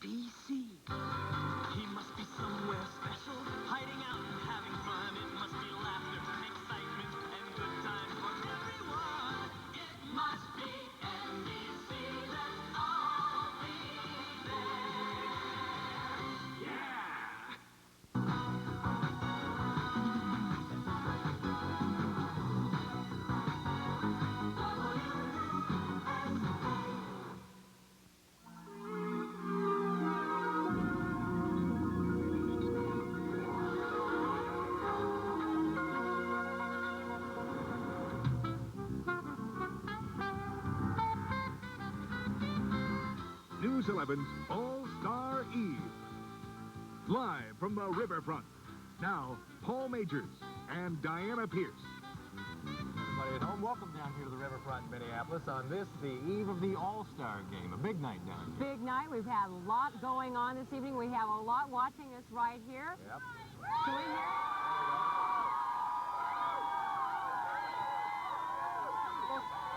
BC. He must be somewhere special, hiding out and having fun. It must be laughter, excitement, and good times for everyone. It must be NBC. Let's all be there. Yeah! News 11's All-Star Eve. Live from the riverfront. Now, Paul Majors and Diana Pierce. Everybody at home, welcome down here to the riverfront in Minneapolis on this, the eve of the All-Star Game. A big night down here. Big night. We've had a lot going on this evening. We have a lot watching us right here. Yep. Can we hear?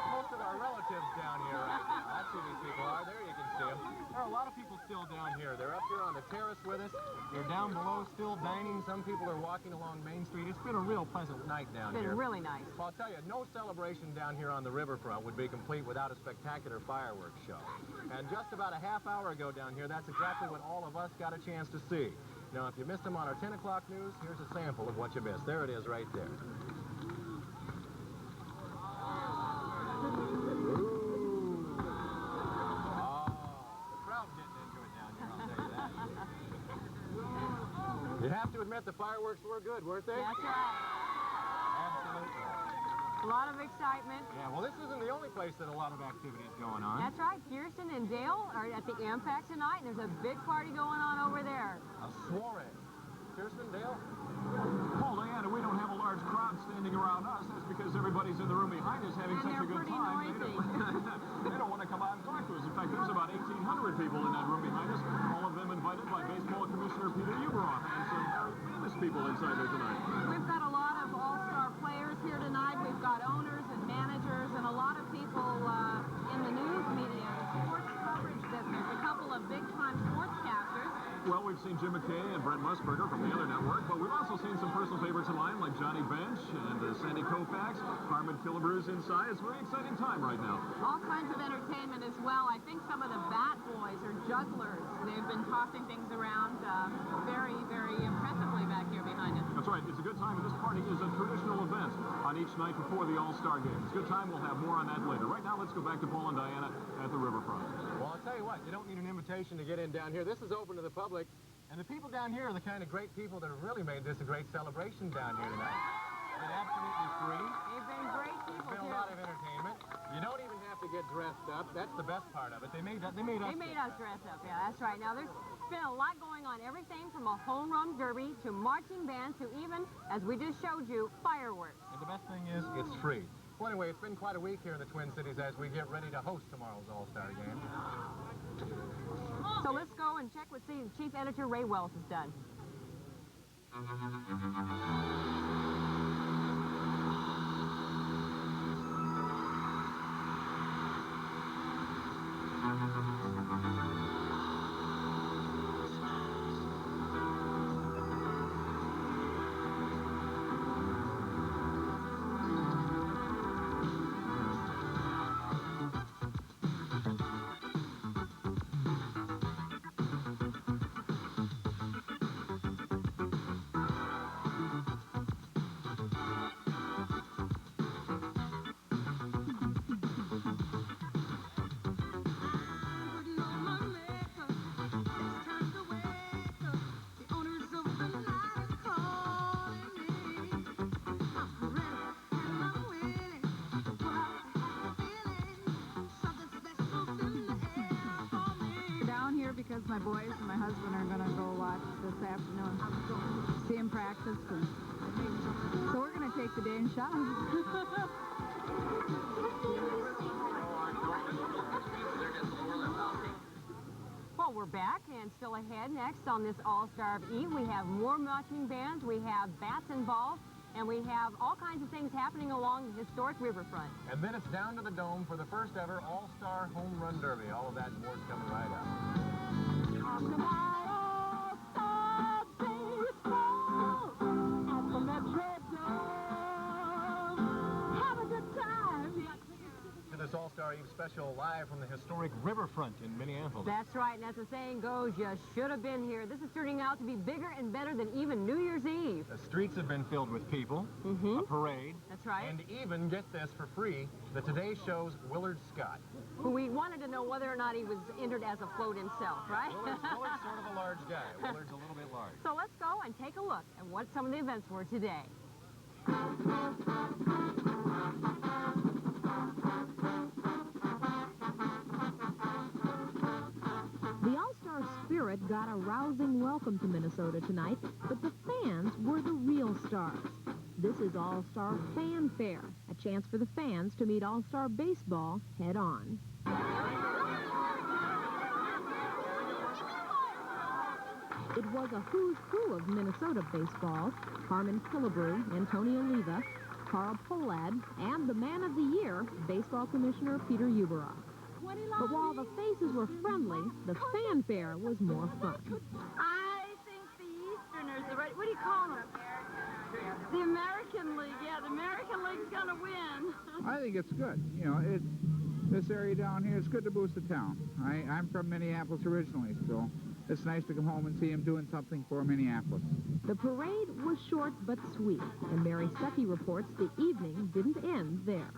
Most of our relatives down here right now. That's who these people are. There you can see them. There are a lot of people still down here. They're up here on the terrace with us. They're down below still dining. Some people are walking along Main Street. It's been a real pleasant night down here. It's been really nice. Well, I'll tell you, no celebration down here on the riverfront would be complete without a spectacular fireworks show. And just about a half hour ago down here, that's exactly what all of us got a chance to see. Now, if you missed them on our 10 o'clock news, here's a sample of what you missed. There it is right there. You have to admit the fireworks were good, weren't they? That's right. Absolutely. A lot of excitement. Yeah, well, this isn't the only place that a lot of activity is going on. That's right. Kirsten and Dale are at the Ampax tonight, and there's a big party going on over there. A soiree. Kirsten, Dale? Paul, Diana, we don't have a large crowd standing around us. That's because everybody's in the room behind us having And such a they're good pretty time. They don't want to come out and talk to us. In fact, there's about 1,800 people in that room behind us, all of them invited by Baseball Commissioner Peter Uberoff and some very famous people inside there tonight. We've got a lot of all-star players here tonight. We've got owners and managers and a lot of people in the news media, sports coverage business, a couple of big-time sportscasters. Well, we've seen Jim McKay and Brent Musburger from the other network, but we've also seen some personal favorites of mine like Johnny Bench and Sandy Koufax, Carmen Killebrew's inside. It's a very exciting time right now. All kinds of entertainment as well. I think some of the bat boys or jugglers, they've been tossing things around very, very impressively back here behind us. That's right. It's a good time, and this party is a traditional event on each night before the All-Star Game. It's a good time. We'll have more on that later. Right now, let's go back to Paul and Diana at the riverfront. Well, I'll tell you what, you don't need an invitation to get in down here. This is open to the public, and the people down here are the kind of great people that have really made this a great celebration down here tonight. It's been absolutely free. They've been great people, There's been a lot of entertainment. You don't even have to get dressed up. That's the best part of it. They made us dress up. Yeah, that's right. Now, there's been a lot going on. Everything from a home run derby to marching band to even, as we just showed you, fireworks. And the best thing is, it's free. Well, anyway, it's been quite a week here in the Twin Cities as we get ready to host tomorrow's All-Star Game. So let's go and check what Chief Editor Ray Wells has done. Because my boys and my husband are going to go watch this afternoon, see him practice, and so we're going to take the day and shop. Well, we're back, and still ahead next on this All-Star Eve, we have more marching bands, we have bats involved, and we have all kinds of things happening along the historic riverfront. And then it's down to the Dome for the first ever All-Star Home Run Derby. All of that and more coming right up. Show live from the historic riverfront in Minneapolis. That's right, and as the saying goes, you should have been here. This is turning out to be bigger and better than even New Year's Eve. The streets have been filled with people, a parade, That's right. and even, get this, for free, the Today Show's Willard Scott. Who we wanted to know whether or not he was entered as a float himself, right? Willard's sort of a large guy. Willard's a little bit large. So let's go and take a look at what some of the events were today. The All-Star spirit got a rousing welcome to Minnesota tonight, but the fans were the real stars. This is All-Star Fanfare, a chance for the fans to meet All-Star baseball head-on. It was a who's who of Minnesota baseball: Harmon Killebrew, Antonio Oliva, Carl Pohlad, and the Man of the Year, Baseball Commissioner Peter Uberoff. But while the faces were friendly, the fanfare was more fun. I think the Easterners, what do you call them? The American League. Yeah, the American League's going to win. I think it's good. You know, this area down here, it's good to boost the town. I'm from Minneapolis originally, so it's nice to come home and see him doing something for Minneapolis. The parade was short but sweet, and Mary Stuckey reports the evening didn't end there.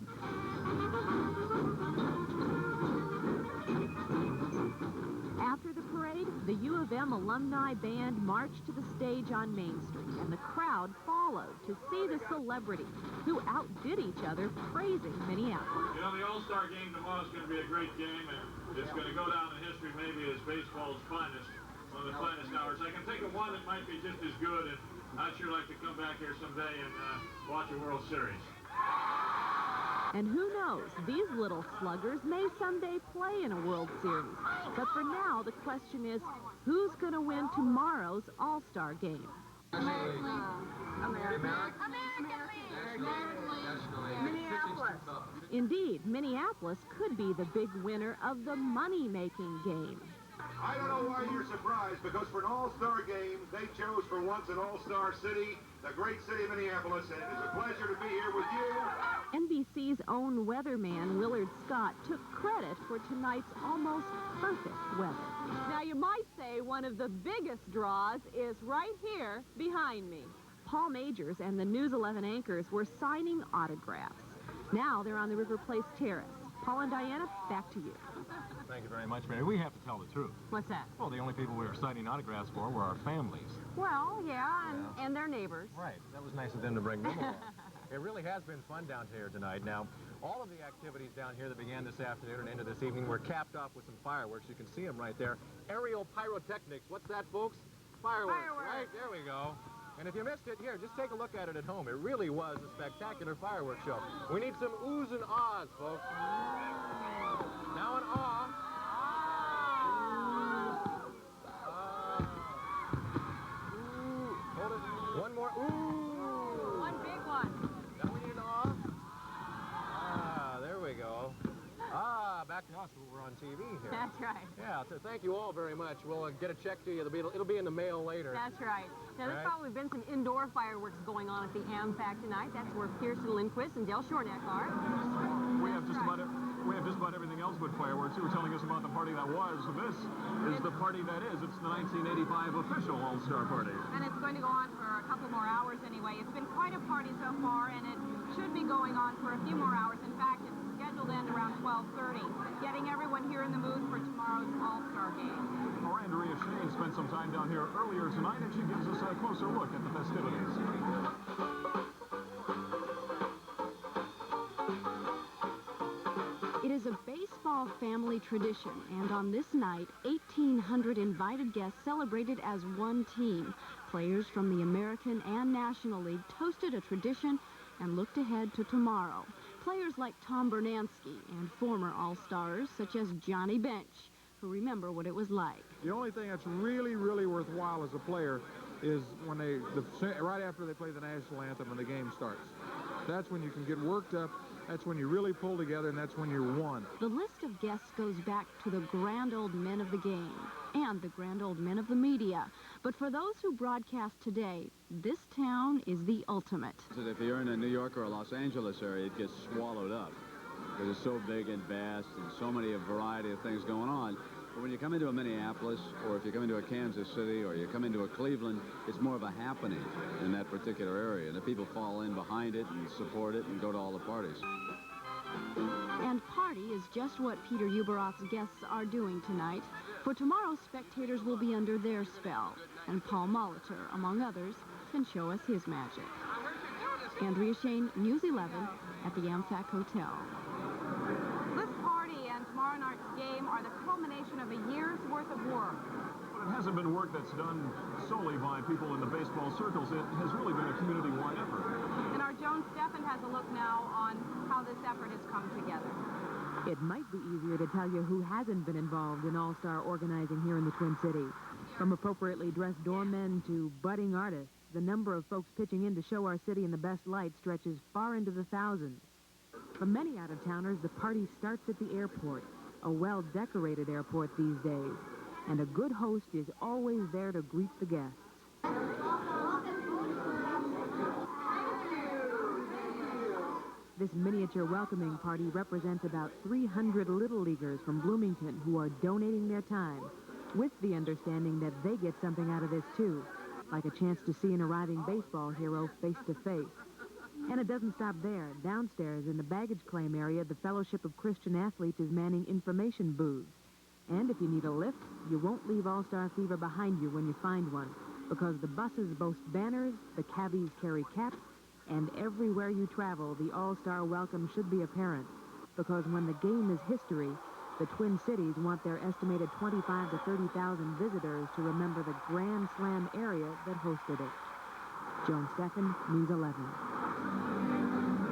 After the parade, the U of M alumni band marched to the stage on Main Street, and the crowd followed to see the celebrities who outdid each other praising Minneapolis. You know, the All-Star game tomorrow is going to be a great game, and it's going to go down in history maybe as baseball's finest, one of the finest hours. I can think of one that might be just as good, and I'd sure like to come back here someday and watch a World Series. And who knows, these little sluggers may someday play in a World Series. But for now, the question is, who's going to win tomorrow's All-Star game? American League. Minneapolis. Indeed, Minneapolis could be the big winner of the money-making game. I don't know why you're surprised, because for an all-star game, they chose for once an all-star city, the great city of Minneapolis, and it is a pleasure to be here with you. NBC's own weatherman, Willard Scott, took credit for tonight's almost perfect weather. Now, you might say one of the biggest draws is right here behind me. Paul Majors and the News 11 anchors were signing autographs. Now they're on the River Place Terrace. Paul and Diana, back to you. Thank you very much, Mary. We have to tell the truth. What's that? Well, the only people we were signing autographs for were our families. Well, yeah, and their neighbors. Right. That was nice of them to bring them along. It really has been fun down here tonight. Now, all of the activities down here that began this afternoon and into this evening were capped off with some fireworks. You can see them right there. Aerial pyrotechnics. What's that, folks? Fireworks. Right? There we go. And if you missed it, here, just take a look at it at home. It really was a spectacular fireworks show. We need some oohs and ahs, folks. Now an ah. Ooh. Hold it. One more. Ooh. One big one. Now we need an ah. Ah, there we go. Ah, back to us. We're on TV here. That's right. Yeah, so thank you all very much. We'll get a check to you. It'll be in the mail later. That's right. Now, there's Right. probably been some indoor fireworks going on at the AmFac tonight. That's where Kirsten Lindquist and Del Shornack are. We have just about everything else but fireworks. You were telling us about the party that was. So this is the party that is. It's the 1985 official All-Star Party. And it's going to go on for a couple more hours anyway. It's been quite a party so far, and it should be going on for a few more hours. In fact, it's scheduled to end around 12:30, getting everyone here in the mood for tomorrow's All-Star game. Our Andrea Shane spent some time down here earlier tonight, and she gives us a closer look at the festivities. It is a baseball family tradition, and on this night, 1,800 invited guests celebrated as one team. Players from the American and National League toasted a tradition and looked ahead to tomorrow. Players like Tom Bernansky and former All-Stars such as Johnny Bench, who remember what it was like. The only thing that's really, really worthwhile as a player is when right after they play the national anthem and the game starts. That's when you can get worked up. That's when you really pull together, and that's when you're one. The list of guests goes back to the grand old men of the game and the grand old men of the media. But for those who broadcast today, this town is the ultimate. If you're in a New York or a Los Angeles area, it gets swallowed up. because it's so big and vast and so many a variety of things going on. But when you come into a Minneapolis, or if you come into a Kansas City, or you come into a Cleveland, it's more of a happening in that particular area. And the people fall in behind it and support it and go to all the parties. And party is just what Peter Uberoth's guests are doing tonight. For tomorrow, spectators will be under their spell. And Paul Molitor, among others, can show us his magic. Andrea Shane, News 11, at the AmFac Hotel. This party and tomorrow night's game are the culmination of a year's worth of work. But it hasn't been work that's done solely by people in the baseball circles. It has really been a community-wide effort. And our Joan Steffen has a look now on how this effort has come together. It might be easier to tell you who hasn't been involved in all-star organizing here in the Twin Cities. From appropriately dressed doormen to budding artists, the number of folks pitching in to show our city in the best light stretches far into the thousands. For many out-of-towners, the party starts at the airport, a well-decorated airport these days. And a good host is always there to greet the guests. This miniature welcoming party represents about 300 Little Leaguers from Bloomington who are donating their time, with the understanding that they get something out of this too, like a chance to see an arriving baseball hero face to face. And it doesn't stop there. Downstairs in the baggage claim area, the Fellowship of Christian Athletes is manning information booths. And if you need a lift, you won't leave All-Star Fever behind you when you find one, because the buses boast banners, the cabbies carry caps, and everywhere you travel, the All-Star welcome should be apparent, because when the game is history, the Twin Cities want their estimated 25,000 to 30,000 visitors to remember the Grand Slam area that hosted it. Joan Steffen, News 11.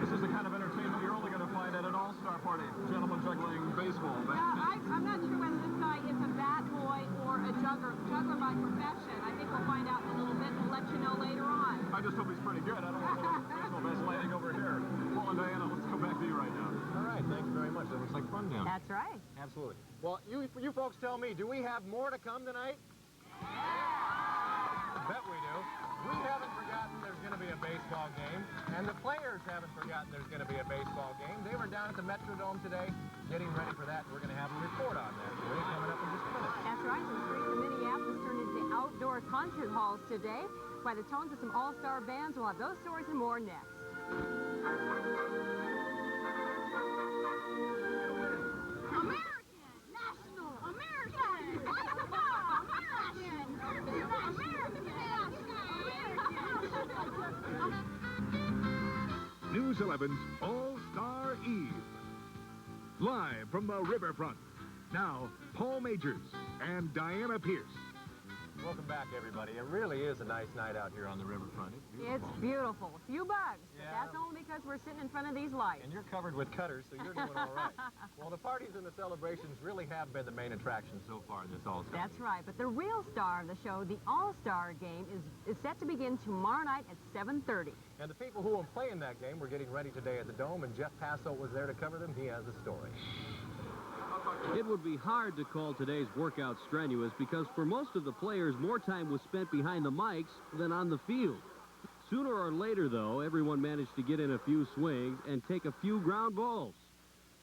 This is the kind of entertainment you're only going to find at an all-star party. Gentlemen juggling baseball. I'm not sure whether this guy is a bat boy or a juggler by profession. I think we'll find out in a little bit. We'll let you know later on. I just hope he's pretty good. I don't want to baseball best landing over here. Paul and Diana, let's go back to you right now. All right, thanks very much. That looks like fun down. That's right. Absolutely. Well, you folks tell me, do we have more to come tonight? I bet we do. We haven't forgotten there's going to be a baseball game, and the players haven't forgotten there's going to be a baseball game. They were down at the Metrodome today getting ready for that. We're going to have a report on that for you coming up in just a minute. That's right. The streets of Minneapolis turned into outdoor concert halls today by the tones of some all-star bands. We'll have those stories and more next. News 11's All-Star Eve. Live from the riverfront. Now, Paul Majors and Diana Pierce. Welcome back, everybody. It really is a nice night out here on the riverfront. It's beautiful. A few bugs, Yeah. but that's only because we're sitting in front of these lights. And you're covered with cutters, so you're doing all right. Well, the parties and the celebrations really have been the main attraction so far this All-Star. That's right, but the real star of the show, the All-Star game, is set to begin tomorrow night at 7:30. And the people who will play in that game were getting ready today at the Dome, and Jeff Passo was there to cover them. He has a story. It would be hard to call today's workout strenuous because for most of the players, more time was spent behind the mics than on the field. Sooner or later, though, everyone managed to get in a few swings and take a few ground balls.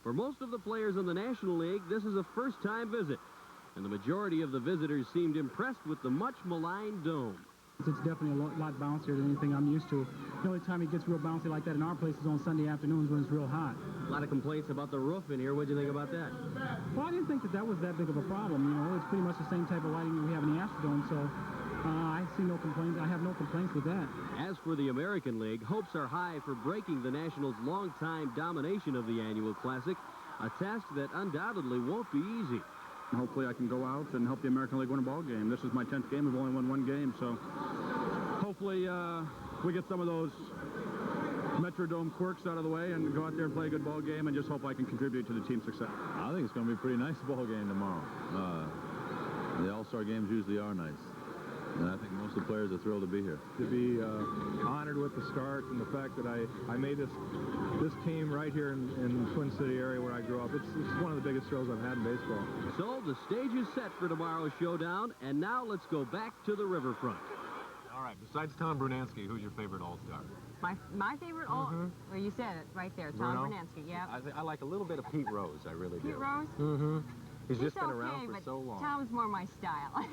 For most of the players in the National League, this is a first-time visit, and the majority of the visitors seemed impressed with the much-maligned Dome. It's definitely a lot bouncier than anything I'm used to. The only time it gets real bouncy like that in our place is on Sunday afternoons when it's real hot. A lot of complaints about the roof in here. What'd you think about that? Well, I didn't think that was that big of a problem. You know, it's pretty much the same type of lighting that we have in the Astrodome, so I see no complaints. I have no complaints with that. As for the American League, hopes are high for breaking the Nationals' long-time domination of the annual Classic, a task that undoubtedly won't be easy. Hopefully I can go out and help the American League win a ball game. This is my 10th game. We've only won one game, so hopefully we get some of those Metrodome quirks out of the way and go out there and play a good ball game and just hope I can contribute to the team's success. I think it's going to be a pretty nice ball game tomorrow. The All-Star games usually are nice. And I think most of the players are thrilled to be here. To be honored with the start and the fact that I made this team right here in the Twin City area where I grew up. It's one of the biggest thrills I've had in baseball. So the stage is set for tomorrow's showdown, and now let's go back to the riverfront. All right, besides Tom Brunansky, who's your favorite All-Star? My favorite all. Well, you said it right there, Tom Brunansky. Yeah. I like a little bit of Pete Rose. I really do. Pete Rose. Mm-hmm. He's just been okay, around for but so long. Tom's more my style.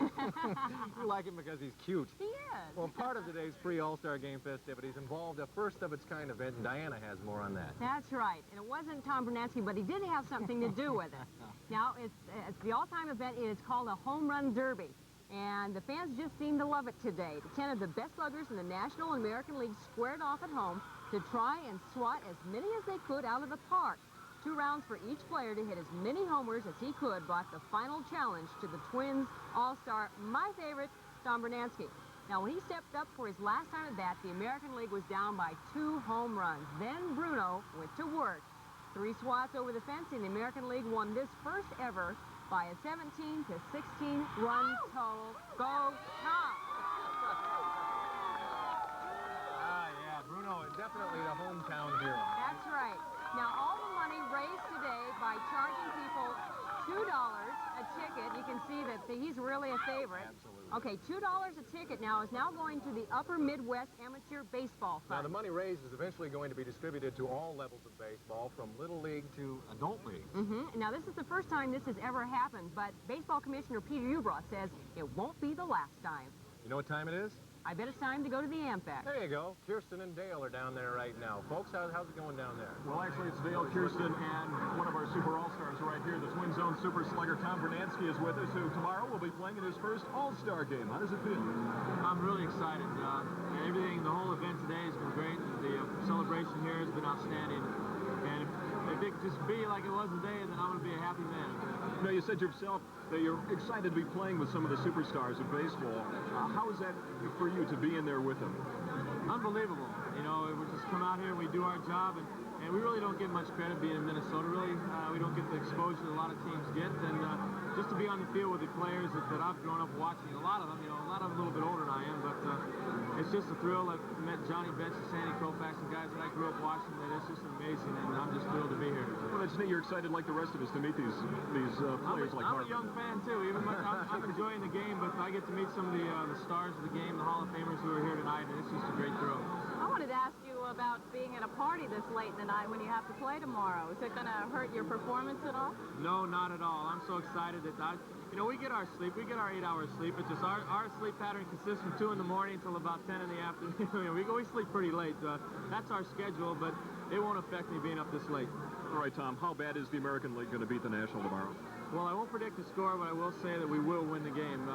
You like him because he's cute. He is. Well, part of today's pre-All-Star Game festivities involved a first-of-its-kind event, and Diana has more on that. That's right. And it wasn't Tom Brunansky, but he did have something to do with it. Now, it's the all-time event. It is called a Home Run Derby. And the fans just seem to love it today. The 10 of the best sluggers in the National and American League squared off at home to try and swat as many as they could out of the park. 2 rounds for each player to hit as many homers as he could brought the final challenge to the Twins All-Star, my favorite, Tom Brunansky. Now, when he stepped up for his last time at bat, the American League was down by 2 home runs. Then Bruno went to work. 3 swats over the fence, and the American League won this first ever by a 17 to 16 run total. Go Tom! Yeah, Bruno, definitely the hometown hero. That's right. Now, all the money raised today by charging people $2 a ticket. You can see that he's really a favorite. Absolutely. Okay, $2 a ticket now is now going to the Upper Midwest Amateur Baseball Fund. Now, the money raised is eventually going to be distributed to all levels of baseball, from Little League to Adult League. Now, this is the first time this has ever happened, but Baseball Commissioner Peter Ubroth says it won't be the last time. You know what time it is? I bet it's time to go to the Amphitheater. There you go. Kirsten and Dale are down there right now. Folks, how's it going down there? Well, actually, it's Dale, Kirsten, and one of our Super All-Stars right here. The Twin Zone Super Slugger Tom Brunansky is with us, who tomorrow will be playing in his first All-Star game. How does it feel? I'm really excited. Everything, the whole event today has been great. The celebration here has been outstanding. And if it could just be like it was today, then I'm going to be a happy man. Now, you said yourself that you're excited to be playing with some of the superstars of baseball. How is that for you to be in there with them? Unbelievable. You know, we just come out here and we do our job, and we really don't get much credit being in Minnesota. Really, we don't get the exposure that a lot of teams get. And just to be on the field with the players that I've grown up watching, a lot of them, a lot of them a little bit older than I am, but it's just a thrill. I've met Johnny Bench and Sandy Koufax and guys that I grew up watching. That it's just amazing, and I'm just thrilled to be here. Well, it's neat. You're excited like the rest of us to meet these players like I'm Harper. a young fan, too. Even I'm enjoying the game, but I get to meet some of the stars of the game, the Hall of Famers who are here tonight, and it's just a great thrill. I wanted to ask you about being at a party this late in the night when you have to play tomorrow. Is it going to hurt your performance at all? No, not at all. I'm so excited that we get our sleep. We get our 8 hours sleep. It's just our sleep pattern consists from 2 in the morning until about 10 in the afternoon. we sleep pretty late. That's our schedule, but it won't affect me being up this late. All right, Tom, how bad is the American League going to beat the National tomorrow? Well, I won't predict the score, but I will say that we will win the game.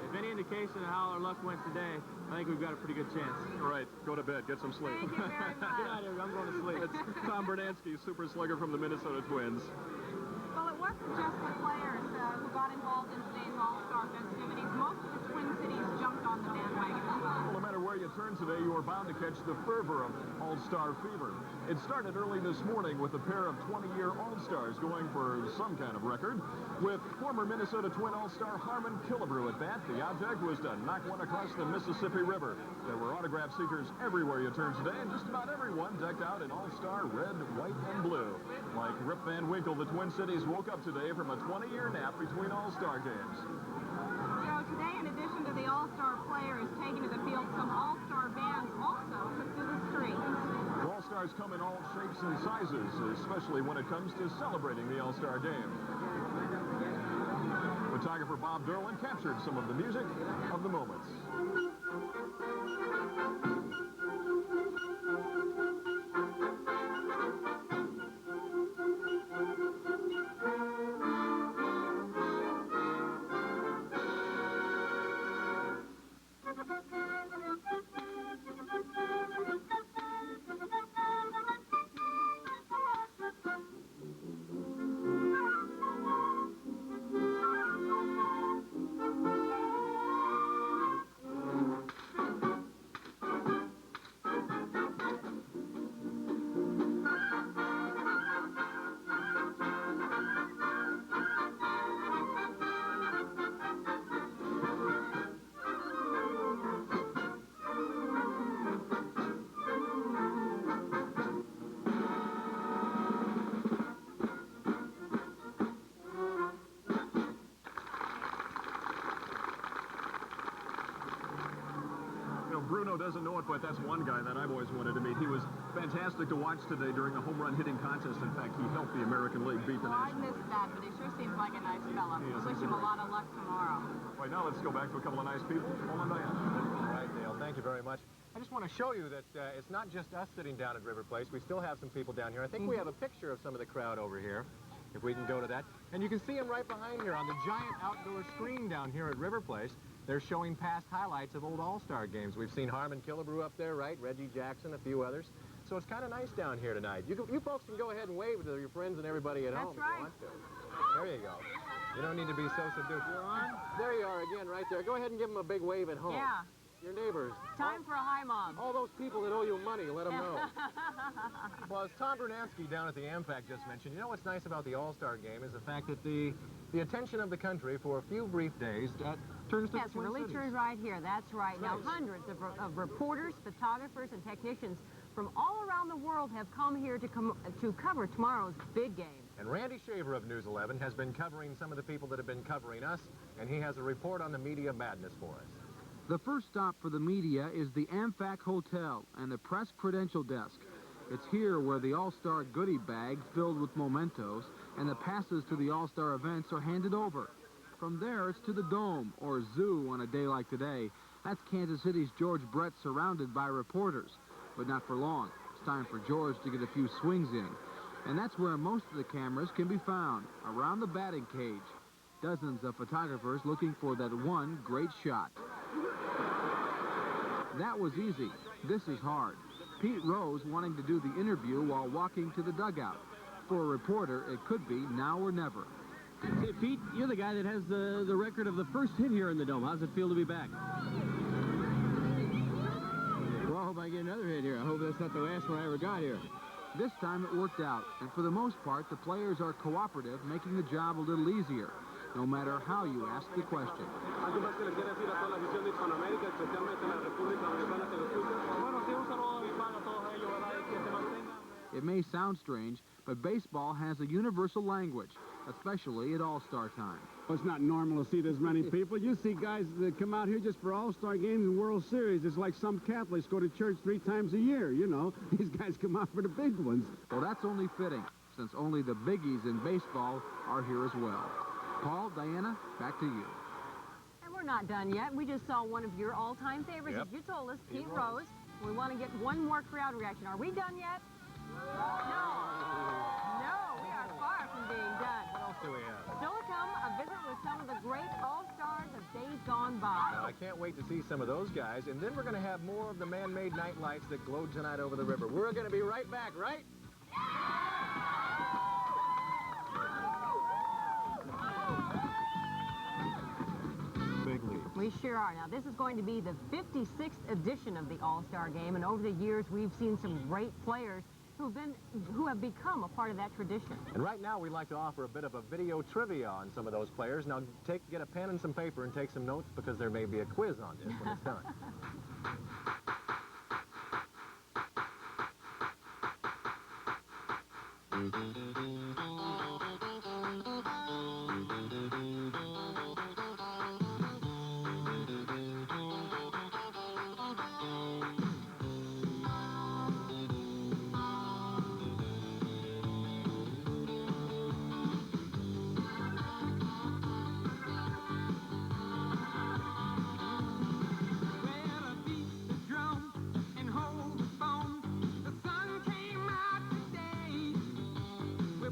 If any indication of how our luck went today, I think we've got a pretty good chance. All right, go to bed, get some sleep. Thank you very much. Good night, everyone. I'm going to sleep. It's Tom Brunansky, Super Slugger from the Minnesota Twins. Well, it wasn't just the players who got involved in today's All-Star festivities. Most of the Twin Cities jumped on the bandwagon as well. Well, no matter where you turn today, you are bound to catch the fervor of All-Star fever. It started early this morning with a pair of 20-year All-Stars going for some kind of record. With former Minnesota Twin All-Star Harmon Killebrew at bat, the object was to knock one across the Mississippi River. There were autograph seekers everywhere you turn today, and just about everyone decked out in All-Star red, white, and blue. Like Rip Van Winkle, the Twin Cities woke up today from a 20-year nap between All-Star games. So today, in addition to the All-Star players taking to the field, some All-Star bands also took to the streets. All-Stars come in all shapes and sizes, especially when it comes to celebrating the All-Star game. Photographer Bob Derlin captured some of the music of the moments. Bruno doesn't know it, but that's one guy that I've always wanted to meet. He was fantastic to watch today during the home run hitting contest. In fact, he helped the American League beat the I National missed League. that, but he sure seems like a nice fella. He is, Wish him a lot of luck tomorrow. Right now, let's go back to a couple of nice people. Paul and Diana. All right, Dale, thank you very much. I just want to show you that it's not just us sitting down at River Place. We still have some people down here. I think we have a picture of some of the crowd over here, if we can go to that. And you can see them right behind here on the giant outdoor screen down here at River Place. They're showing past highlights of old All-Star games. We've seen Harmon Killebrew up there, right? Reggie Jackson, a few others. So it's kind of nice down here tonight. You folks can go ahead and wave to your friends and everybody at home if you want to. There you go. You don't need to be so subdued. You're on? There you are again, right there. Go ahead and give them a big wave at home. Yeah. Your neighbors. Time for a hi, Mom. All those people that owe you money, let them know. Well, as Tom Bernansky down at the AmFac just mentioned, you know what's nice about the All-Star Game is the fact that the attention of the country for a few brief days turns to the That's Twin really Cities. true right here. That's right. Now, Nice. hundreds of reporters, photographers, and technicians from all around the world have come here to cover tomorrow's big game. And Randy Shaver of News 11 has been covering some of the people that have been covering us, and he has a report on the media madness for us. The first stop for the media is the AmFac Hotel and the press credential desk. It's here where the All-Star goodie bag filled with mementos and the passes to the All-Star events are handed over. From there, it's to the Dome, or Zoo on a day like today. That's Kansas City's George Brett surrounded by reporters. But not for long. It's time for George to get a few swings in. And that's where most of the cameras can be found, around the batting cage. Dozens of photographers looking for that one great shot. That was easy. This is hard. Pete Rose wanting to do the interview while walking to the dugout. For a reporter, it could be now or never. Say, Pete, you're the guy that has the record of the first hit here in the Dome. How's it feel to be back? Well, I hope I get another hit here. I hope that's not the last one I ever got here. This time it worked out, and for the most part, the players are cooperative, making the job a little easier, no matter how you ask the question. It may sound strange, but baseball has a universal language, especially at All-Star time. Well, it's not normal to see this many people. You see guys that come out here just for All-Star games and World Series. It's like some Catholics go to church 3 times a year, you know. These guys come out for the big ones. Well, that's only fitting, since only the biggies in baseball are here as well. Paul, Diana, back to you. And we're not done yet. We just saw one of your all-time favorites, as you told us, Pete Rose. We want to get one more crowd reaction. Are we done yet? No. No, we are far from being done. What else do we have? Still to come, a visit with some of the great all-stars of days gone by. Now, I can't wait to see some of those guys, and then we're going to have more of the man-made night lights that glowed tonight over the river. We're going to be right back, right? Big league. We sure are. Now, this is going to be the 56th edition of the All-Star Game, and over the years, we've seen some great players who have become a part of that tradition. And right now, we'd like to offer a bit of a video trivia on some of those players. Now, get a pen and some paper and take some notes, because there may be a quiz on this when it's done. We're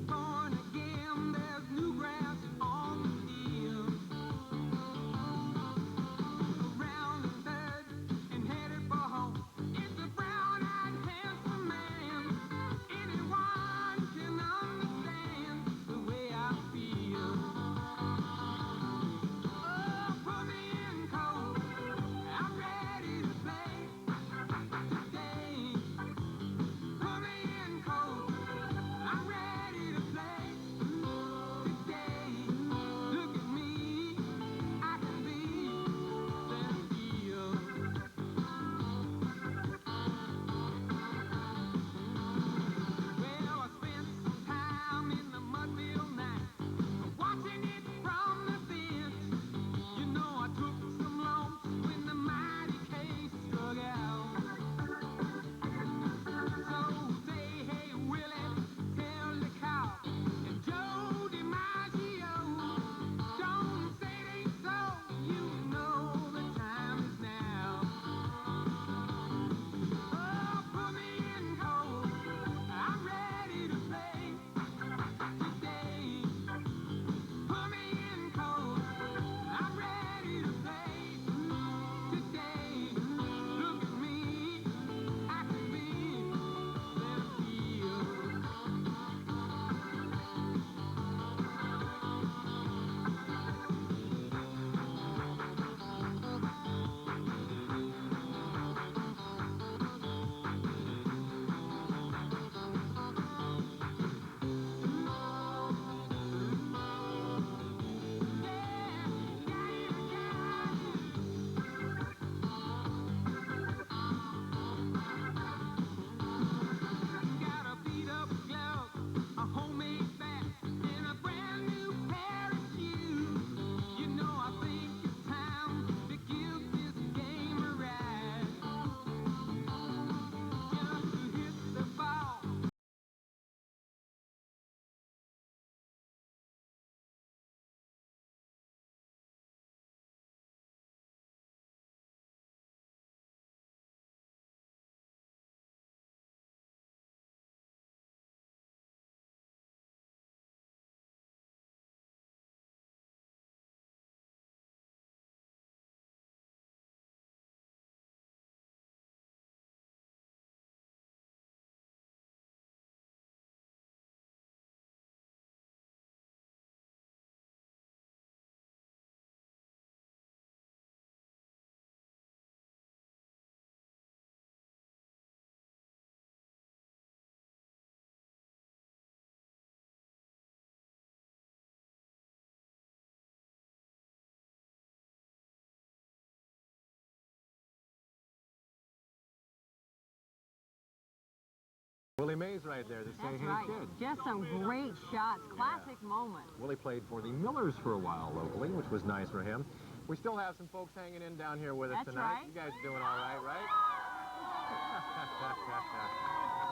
Willie Mays right there to say, That's hey, right. kid. Just some great shots. Classic moment. Willie played for the Millers for a while locally, which was nice for him. We still have some folks hanging in down here with us That's tonight. right. You guys doing all right, right?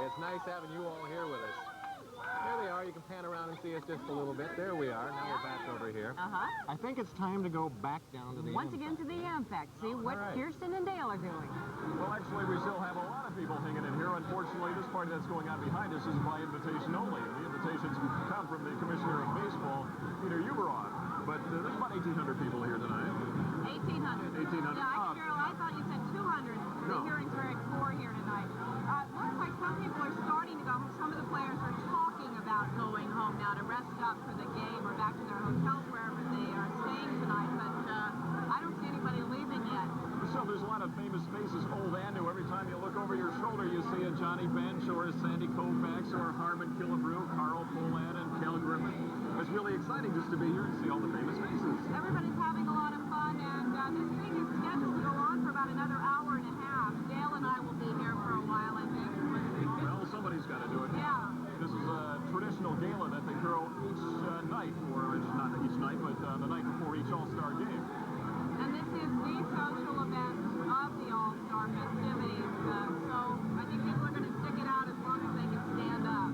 It's nice having you all here with us. There they are. You can pan around and see us just a little bit. There we are. Now we're back over here. I think it's time to go back down to the Once again to the Impact. See what All right. Kirsten and Dale are doing. Well, actually, we still have a lot of people hanging in here. Unfortunately, this party that's going on behind us is by invitation only. The invitations come from the Commissioner of Baseball, Peter Uberoff. But there's about 1,800 people here tonight. 1,800. 1,800. Yeah, Cheryl, I thought you said 200. The hearing's very poor here tonight. Looks like some people are starting to go home. Some of the players are talking about going home now to rest up for the game or back to their hotels wherever they are staying tonight. But I don't see anybody leaving yet. So there's a lot of famous faces, old and new. Every time you look over your shoulder, you see a Johnny Bench or a Sandy Koufax or a Harmon Killebrew, Carl Poland, and Kel Griffin. It's really exciting just to be here and see all the famous faces. Everybody's having a lot of fun, and this thing is scheduled to go on for about another hour and a half. Dale and I will be here for a while, I think. Well, somebody's got to do it. Yeah. This is a traditional gala that they throw each night, or it's not each night, but the night before each All-Star game. And this is the social event of the All-Star festivities. So I think people are going to stick it out as long as they can stand up.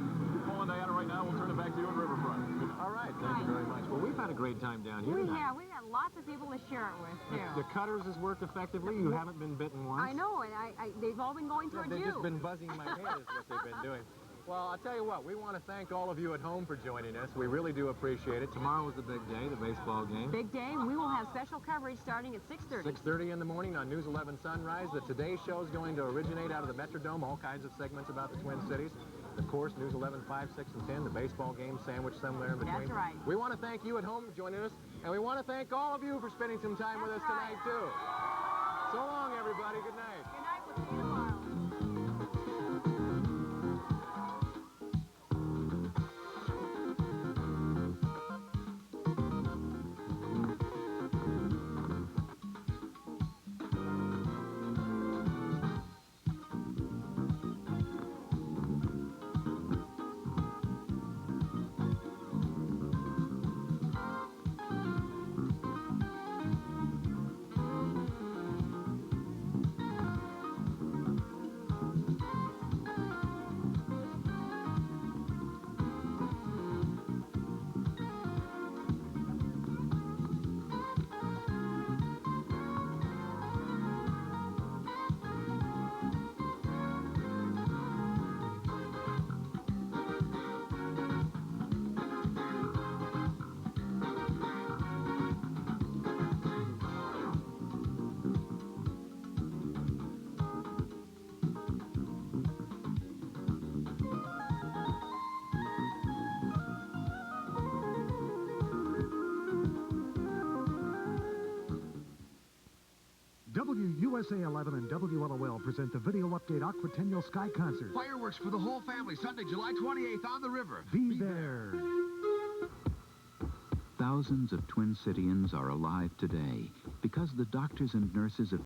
Paul and Diana, right now, we'll turn it back to you at Riverfront. All right, thank you very much. Well, we've had a great time down here We tonight. have. We've got lots of people to share it with, too. The cutters has worked effectively. You haven't been bitten once. I know, and they've all been going towards They've you. just been buzzing my head is what they've been doing. Well, I'll tell you what, we want to thank all of you at home for joining us. We really do appreciate it. Tomorrow is the big day, the baseball game. Big day, and we will have special coverage starting at 6:30. 6:30 in the morning on News 11 Sunrise. The Today Show is going to originate out of the Metrodome, all kinds of segments about the Twin Cities. Of course, News 11, 5, 6, and 10, the baseball game sandwiched somewhere in between. That's right. We want to thank you at home for joining us, and we want to thank all of you for spending some time with us tonight, too. So long, everybody. Good night. Good night. We'll see you tomorrow. WUSA 11 and WLOL present the Video Update Aquatennial Sky Concert. Fireworks for the whole family, Sunday, July 28th on the river. Be there. Thousands of Twin Cityans are alive today because the doctors and nurses of